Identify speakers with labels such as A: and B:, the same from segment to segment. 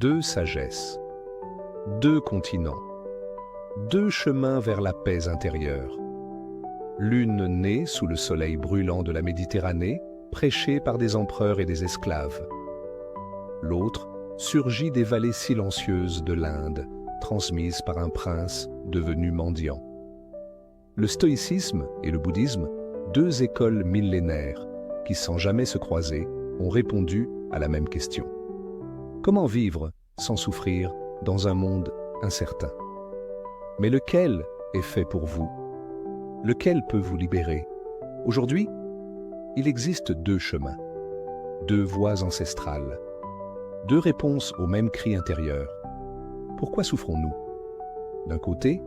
A: deux sagesses, deux continents, deux chemins vers la paix intérieure. L'une née sous le soleil brûlant de la Méditerranée, prêchée par des empereurs et des esclaves. L'autre surgit des vallées silencieuses de l'Inde, transmise par un prince devenu mendiant. Le stoïcisme et le bouddhisme, deux écoles millénaires qui, sans jamais se croiser, ont répondu à la même question. Comment vivre sans souffrir dans un monde incertain? Mais lequel est fait pour vous? Lequel peut vous libérer? Aujourd'hui, il existe deux chemins, deux voies ancestrales, deux réponses au même cri intérieur. Pourquoi souffrons-nous? D'un côté,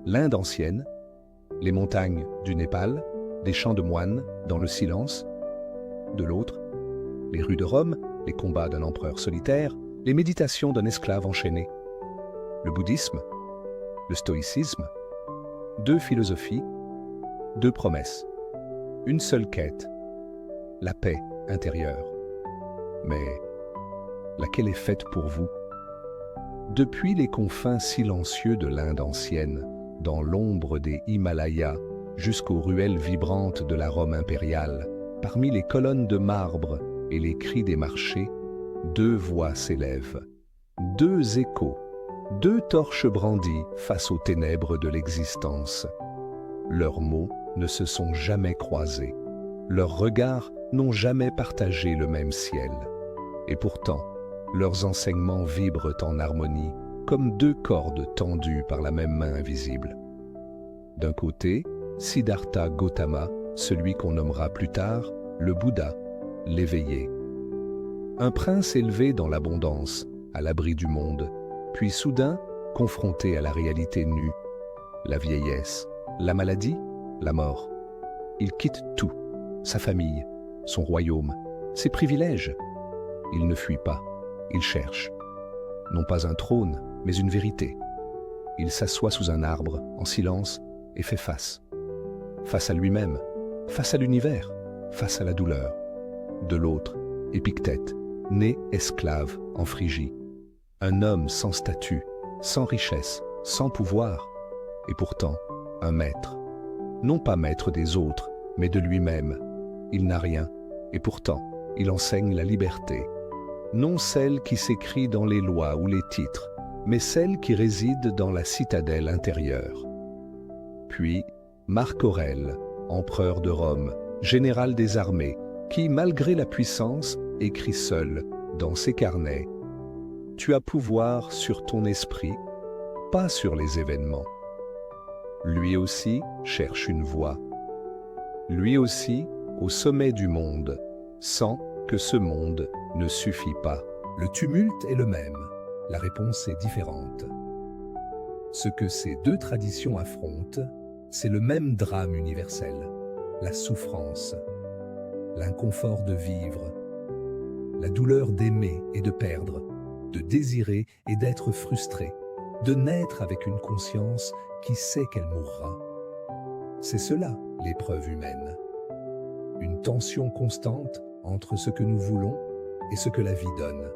A: l'Inde ancienne, les montagnes du Népal, des champs de moines dans le silence. De l'autre, les rues de Rome, les combats d'un empereur solitaire, les méditations d'un esclave enchaîné. Le bouddhisme, le stoïcisme, deux philosophies, deux promesses, une seule quête, la paix intérieure. Mais laquelle est faite pour vous? Depuis les confins silencieux de l'Inde ancienne, dans l'ombre des Himalayas, jusqu'aux ruelles vibrantes de la Rome impériale, parmi les colonnes de marbre et les cris des marchés, deux voix s'élèvent, deux échos, deux torches brandies face aux ténèbres de l'existence. Leurs mots ne se sont jamais croisés, leurs regards n'ont jamais partagé le même ciel. Et pourtant, leurs enseignements vibrent en harmonie, comme deux cordes tendues par la même main invisible. D'un côté, Siddhartha Gautama, celui qu'on nommera plus tard le Bouddha, l'éveillé. Un prince élevé dans l'abondance, à l'abri du monde, puis soudain confronté à la réalité nue, la vieillesse, la maladie, la mort. Il quitte tout, sa famille, son royaume, ses privilèges. Il ne fuit pas, il cherche. Non pas un trône, mais une vérité. Il s'assoit sous un arbre, en silence, et fait face. Face à lui-même, face à l'univers, face à la douleur. De l'autre, Épictète, né esclave en Phrygie. Un homme sans statut, sans richesse, sans pouvoir, et pourtant un maître. Non pas maître des autres, mais de lui-même. Il n'a rien, et pourtant il enseigne la liberté. Non celle qui s'écrit dans les lois ou les titres, mais celle qui réside dans la citadelle intérieure. Puis, Marc Aurèle, empereur de Rome, général des armées, qui, malgré la puissance, écrit seul, dans ses carnets, « Tu as pouvoir sur ton esprit, pas sur les événements. » Lui aussi cherche une voie. Lui aussi, au sommet du monde, sent que ce monde ne suffit pas. Le tumulte est le même, la réponse est différente. Ce que ces deux traditions affrontent, c'est le même drame universel, la souffrance, l'inconfort de vivre, la douleur d'aimer et de perdre, de désirer et d'être frustré, de naître avec une conscience qui sait qu'elle mourra. C'est cela, l'épreuve humaine. Une tension constante entre ce que nous voulons et ce que la vie donne.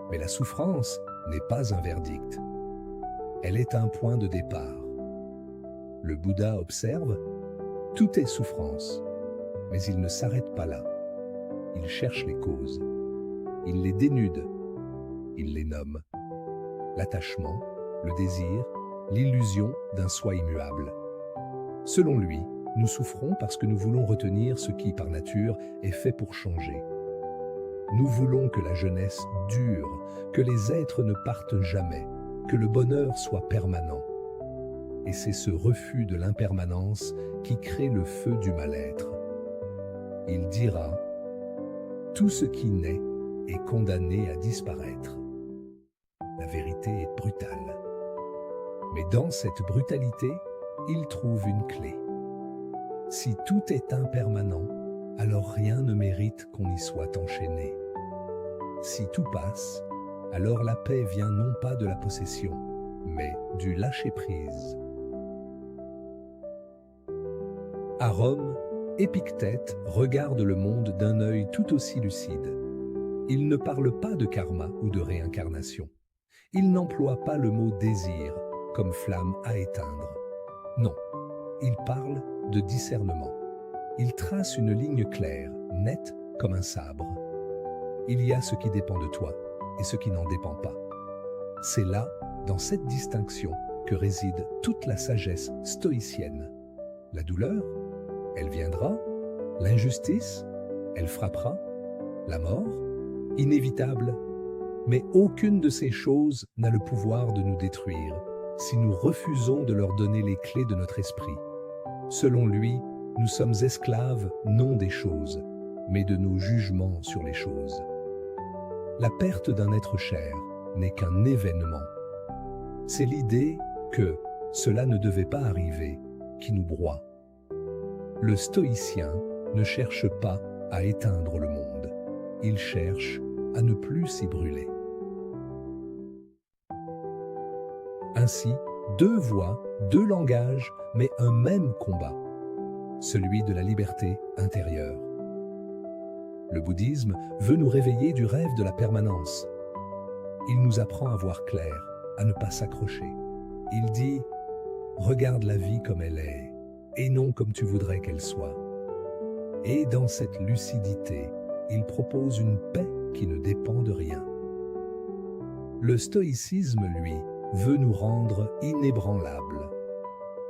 A: Mais la souffrance n'est pas un verdict. Elle est un point de départ. Le Bouddha observe, tout est souffrance, mais il ne s'arrête pas là. Il cherche les causes. Il les dénude. Il les nomme. L'attachement, le désir, l'illusion d'un soi immuable. Selon lui, nous souffrons parce que nous voulons retenir ce qui, par nature, est fait pour changer. Nous voulons que la jeunesse dure, que les êtres ne partent jamais, que le bonheur soit permanent. Et c'est ce refus de l'impermanence qui crée le feu du mal-être. Il dira « Tout ce qui naît est condamné à disparaître ». La vérité est brutale. Mais dans cette brutalité, il trouve une clé. Si tout est impermanent, alors rien ne mérite qu'on y soit enchaîné. Si tout passe, alors la paix vient non pas de la possession, mais du lâcher-prise. À Rome, Épictète regarde le monde d'un œil tout aussi lucide. Il ne parle pas de karma ou de réincarnation. Il n'emploie pas le mot désir comme flamme à éteindre. Non, il parle de discernement. Il trace une ligne claire, nette comme un sabre. Il y a ce qui dépend de toi et ce qui n'en dépend pas. C'est là, dans cette distinction, que réside toute la sagesse stoïcienne. La douleur, elle viendra. L'injustice, elle frappera. La mort, inévitable. Mais aucune de ces choses n'a le pouvoir de nous détruire si nous refusons de leur donner les clés de notre esprit. Selon lui, nous sommes esclaves non des choses, mais de nos jugements sur les choses. La perte d'un être cher n'est qu'un événement. C'est l'idée que cela ne devait pas arriver qui nous broie. Le stoïcien ne cherche pas à éteindre le monde. Il cherche à ne plus s'y brûler. Ainsi, deux voix, deux langages, mais un même combat, celui de la liberté intérieure. Le bouddhisme veut nous réveiller du rêve de la permanence. Il nous apprend à voir clair, à ne pas s'accrocher. Il dit « Regarde la vie comme elle est, et non comme tu voudrais qu'elle soit. » Et dans cette lucidité, il propose une paix qui ne dépend de rien. Le stoïcisme, lui, veut nous rendre inébranlables.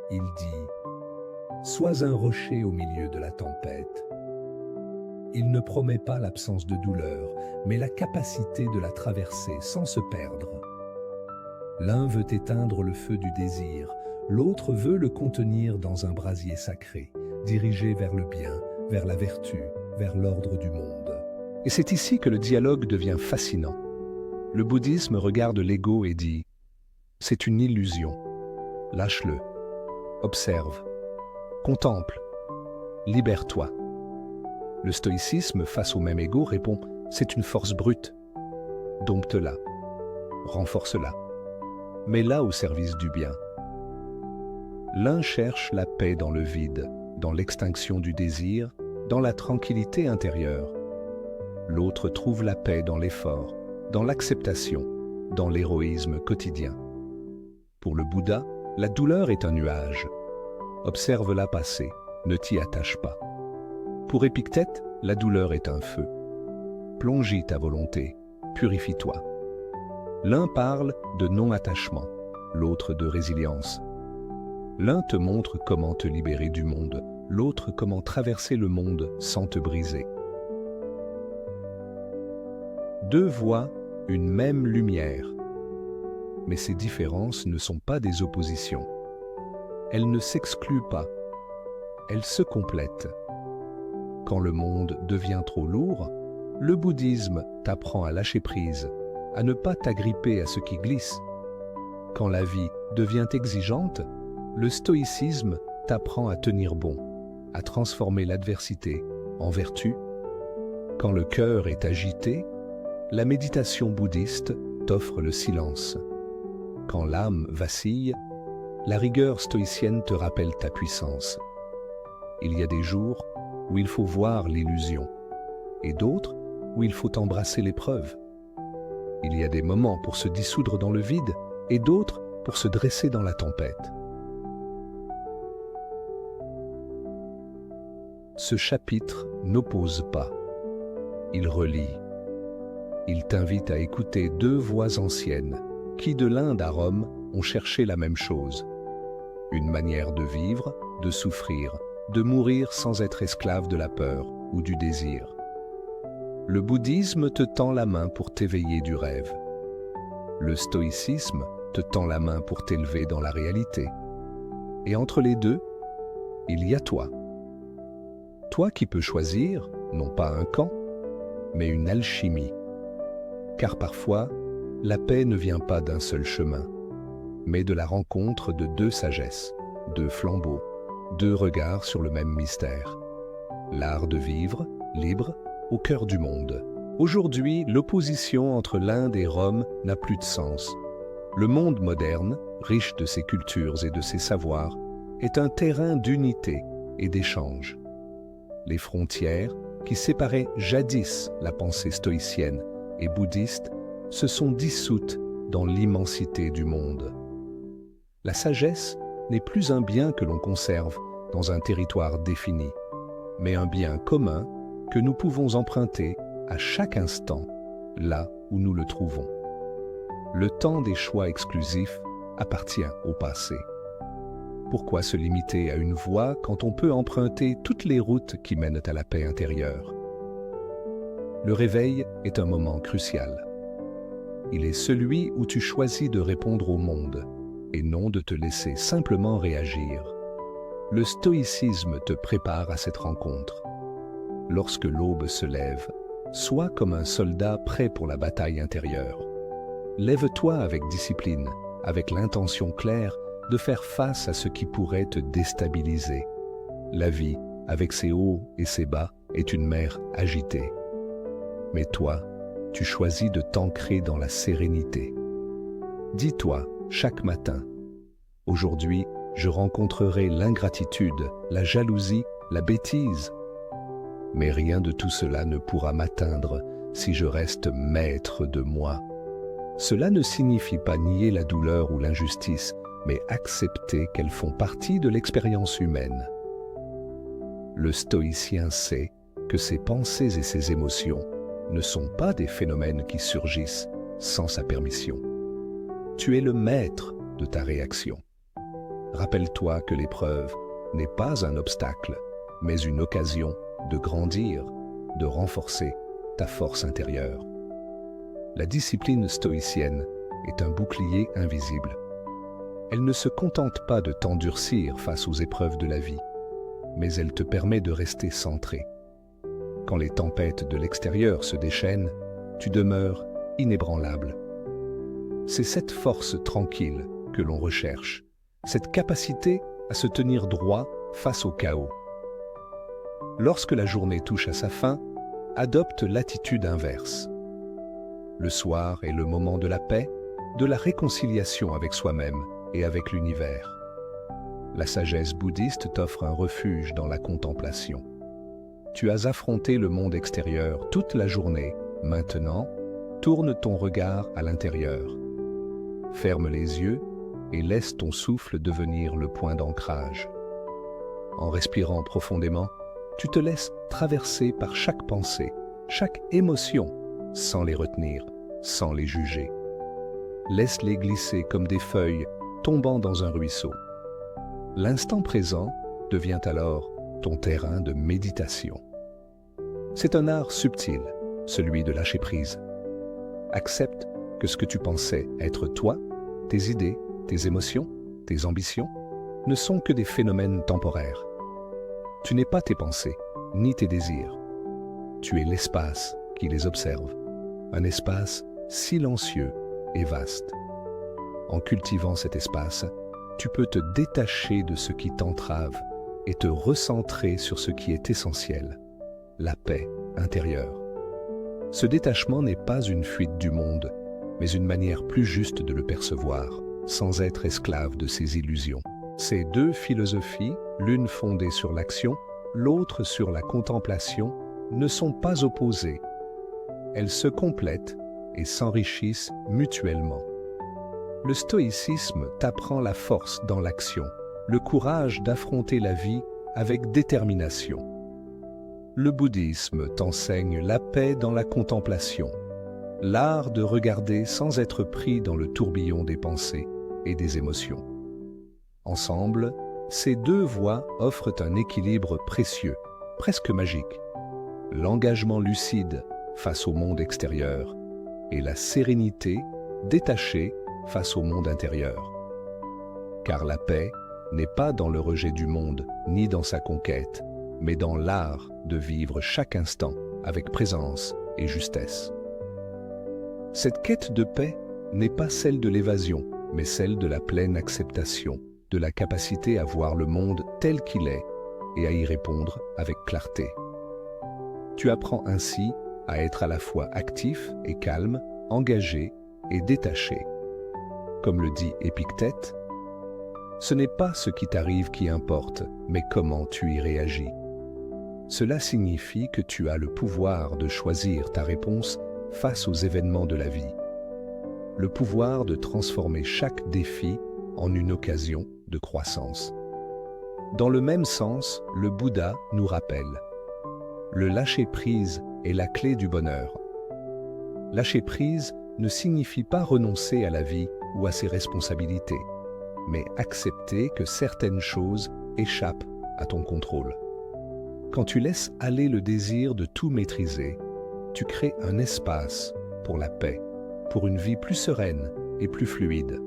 A: Il dit « Sois un rocher au milieu de la tempête. » Il ne promet pas l'absence de douleur, mais la capacité de la traverser sans se perdre. L'un veut éteindre le feu du désir, l'autre veut le contenir dans un brasier sacré, dirigé vers le bien, vers la vertu, vers l'ordre du monde. Et c'est ici que le dialogue devient fascinant. Le bouddhisme regarde l'ego et dit « C'est une illusion. Lâche-le. Observe. Contemple. Libère-toi. » Le stoïcisme, face au même ego, répond « C'est une force brute. Dompte-la. Renforce-la. Mets-la au service du bien. » L'un cherche la paix dans le vide, dans l'extinction du désir, dans la tranquillité intérieure. L'autre trouve la paix dans l'effort, dans l'acceptation, dans l'héroïsme quotidien. Pour le Bouddha, la douleur est un nuage. Observe-la passer, ne t'y attache pas. Pour Épictète, la douleur est un feu. Plonge-y ta volonté, purifie-toi. L'un parle de non-attachement, l'autre de résilience. L'un te montre comment te libérer du monde, l'autre comment traverser le monde sans te briser. Deux voient une même lumière, mais ces différences ne sont pas des oppositions. Elles ne s'excluent pas, elles se complètent. Quand le monde devient trop lourd, le bouddhisme t'apprend à lâcher prise, à ne pas t'agripper à ce qui glisse. Quand la vie devient exigeante, le stoïcisme t'apprend à tenir bon, à transformer l'adversité en vertu. Quand le cœur est agité, la méditation bouddhiste t'offre le silence. Quand l'âme vacille, la rigueur stoïcienne te rappelle ta puissance. Il y a des jours où il faut voir l'illusion, et d'autres où il faut embrasser l'épreuve. Il y a des moments pour se dissoudre dans le vide, et d'autres pour se dresser dans la tempête. Ce chapitre n'oppose pas, il relie. Il t'invite à écouter deux voix anciennes qui, de l'Inde à Rome, ont cherché la même chose. Une manière de vivre, de souffrir, de mourir sans être esclave de la peur ou du désir. Le bouddhisme te tend la main pour t'éveiller du rêve. Le stoïcisme te tend la main pour t'élever dans la réalité. Et entre les deux, il y a toi. Toi qui peux choisir, non pas un camp, mais une alchimie. Car parfois, la paix ne vient pas d'un seul chemin, mais de la rencontre de deux sagesses, deux flambeaux, deux regards sur le même mystère. L'art de vivre, libre, au cœur du monde. Aujourd'hui, l'opposition entre l'Inde et Rome n'a plus de sens. Le monde moderne, riche de ses cultures et de ses savoirs, est un terrain d'unité et d'échange. Les frontières, qui séparaient jadis la pensée stoïcienne et bouddhiste, se sont dissoutes dans l'immensité du monde. La sagesse n'est plus un bien que l'on conserve dans un territoire défini, mais un bien commun que nous pouvons emprunter à chaque instant, là où nous le trouvons. Le temps des choix exclusifs appartient au passé. Pourquoi se limiter à une voie quand on peut emprunter toutes les routes qui mènent à la paix intérieure? Le réveil est un moment crucial. Il est celui où tu choisis de répondre au monde et non de te laisser simplement réagir. Le stoïcisme te prépare à cette rencontre. Lorsque l'aube se lève, sois comme un soldat prêt pour la bataille intérieure. Lève-toi avec discipline, avec l'intention claire de faire face à ce qui pourrait te déstabiliser. La vie, avec ses hauts et ses bas, est une mer agitée. Mais toi, tu choisis de t'ancrer dans la sérénité. Dis-toi chaque matin, « Aujourd'hui, je rencontrerai l'ingratitude, la jalousie, la bêtise. Mais rien de tout cela ne pourra m'atteindre si je reste maître de moi. » Cela ne signifie pas nier la douleur ou l'injustice, mais accepter qu'elles font partie de l'expérience humaine. Le stoïcien sait que ses pensées et ses émotions ne sont pas des phénomènes qui surgissent sans sa permission. Tu es le maître de ta réaction. Rappelle-toi que l'épreuve n'est pas un obstacle, mais une occasion de grandir, de renforcer ta force intérieure. La discipline stoïcienne est un bouclier invisible. Elle ne se contente pas de t'endurcir face aux épreuves de la vie, mais elle te permet de rester centré. Quand les tempêtes de l'extérieur se déchaînent, tu demeures inébranlable. C'est cette force tranquille que l'on recherche, cette capacité à se tenir droit face au chaos. Lorsque la journée touche à sa fin, adopte l'attitude inverse. Le soir est le moment de la paix, de la réconciliation avec soi-même et avec l'univers. La sagesse bouddhiste t'offre un refuge dans la contemplation. Tu as affronté le monde extérieur toute la journée. Maintenant, tourne ton regard à l'intérieur. Ferme les yeux et laisse ton souffle devenir le point d'ancrage. En respirant profondément, tu te laisses traverser par chaque pensée, chaque émotion, sans les retenir, sans les juger. Laisse-les glisser comme des feuilles tombant dans un ruisseau. L'instant présent devient alors ton terrain de méditation. C'est un art subtil, celui de lâcher prise. Accepte que ce que tu pensais être toi, tes idées, tes émotions, tes ambitions, ne sont que des phénomènes temporaires. Tu n'es pas tes pensées, ni tes désirs. Tu es l'espace qui les observe, un espace silencieux et vaste. En cultivant cet espace, tu peux te détacher de ce qui t'entrave et te recentrer sur ce qui est essentiel, la paix intérieure. Ce détachement n'est pas une fuite du monde, mais une manière plus juste de le percevoir, sans être esclave de ses illusions. Ces deux philosophies, l'une fondée sur l'action, l'autre sur la contemplation, ne sont pas opposées. Elles se complètent et s'enrichissent mutuellement. Le stoïcisme t'apprend la force dans l'action, le courage d'affronter la vie avec détermination. Le bouddhisme t'enseigne la paix dans la contemplation, l'art de regarder sans être pris dans le tourbillon des pensées et des émotions. Ensemble, ces deux voies offrent un équilibre précieux, presque magique. L'engagement lucide face au monde extérieur et la sérénité détachée face au monde intérieur. Car la paix n'est pas dans le rejet du monde ni dans sa conquête, mais dans l'art de vivre chaque instant avec présence et justesse. Cette quête de paix n'est pas celle de l'évasion, mais celle de la pleine acceptation, de la capacité à voir le monde tel qu'il est et à y répondre avec clarté. Tu apprends ainsi à être à la fois actif et calme, engagé et détaché. Comme le dit Épictète, ce n'est pas ce qui t'arrive qui importe, mais comment tu y réagis. Cela signifie que tu as le pouvoir de choisir ta réponse face aux événements de la vie. Le pouvoir de transformer chaque défi en une occasion de croissance. Dans le même sens, le Bouddha nous rappelle: le lâcher-prise est la clé du bonheur. Lâcher-prise ne signifie pas renoncer à la vie ou à ses responsabilités, mais accepter que certaines choses échappent à ton contrôle. Quand tu laisses aller le désir de tout maîtriser, tu crées un espace pour la paix, pour une vie plus sereine et plus fluide.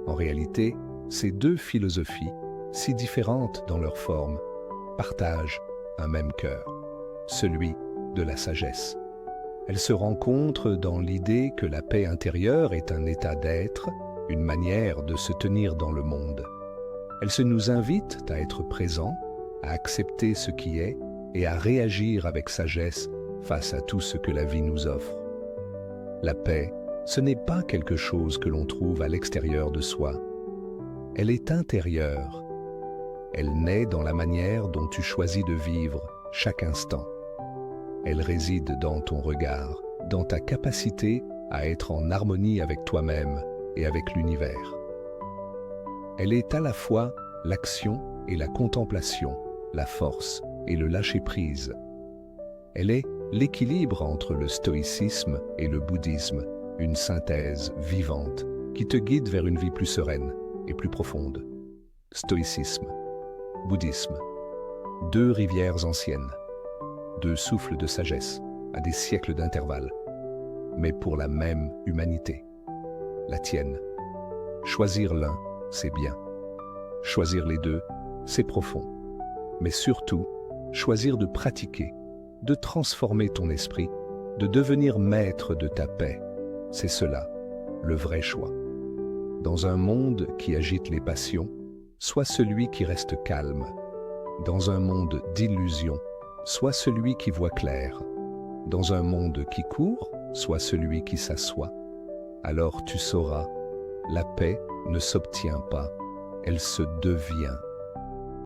A: En réalité, ces deux philosophies, si différentes dans leur forme, partagent un même cœur, celui de la sagesse. Elles se rencontrent dans l'idée que la paix intérieure est un état d'être, une manière de se tenir dans le monde. Elles se nous invitent à être présents, à accepter ce qui est et à réagir avec sagesse face à tout ce que la vie nous offre. La paix, ce n'est pas quelque chose que l'on trouve à l'extérieur de soi. Elle est intérieure. Elle naît dans la manière dont tu choisis de vivre chaque instant. Elle réside dans ton regard, dans ta capacité à être en harmonie avec toi-même et avec l'univers. Elle est à la fois l'action et la contemplation, la force et le lâcher-prise. Elle est l'équilibre entre le stoïcisme et le bouddhisme, une synthèse vivante qui te guide vers une vie plus sereine et plus profonde. Stoïcisme, bouddhisme, deux rivières anciennes, deux souffles de sagesse à des siècles d'intervalle, mais pour la même humanité, la tienne. Choisir l'un, c'est bien. Choisir les deux, c'est profond. Mais surtout, choisir de pratiquer, de transformer ton esprit, de devenir maître de ta paix, c'est cela, le vrai choix. Dans un monde qui agite les passions, sois celui qui reste calme. Dans un monde d'illusions, sois celui qui voit clair. Dans un monde qui court, sois celui qui s'assoit. Alors tu sauras, la paix ne s'obtient pas, elle se devient.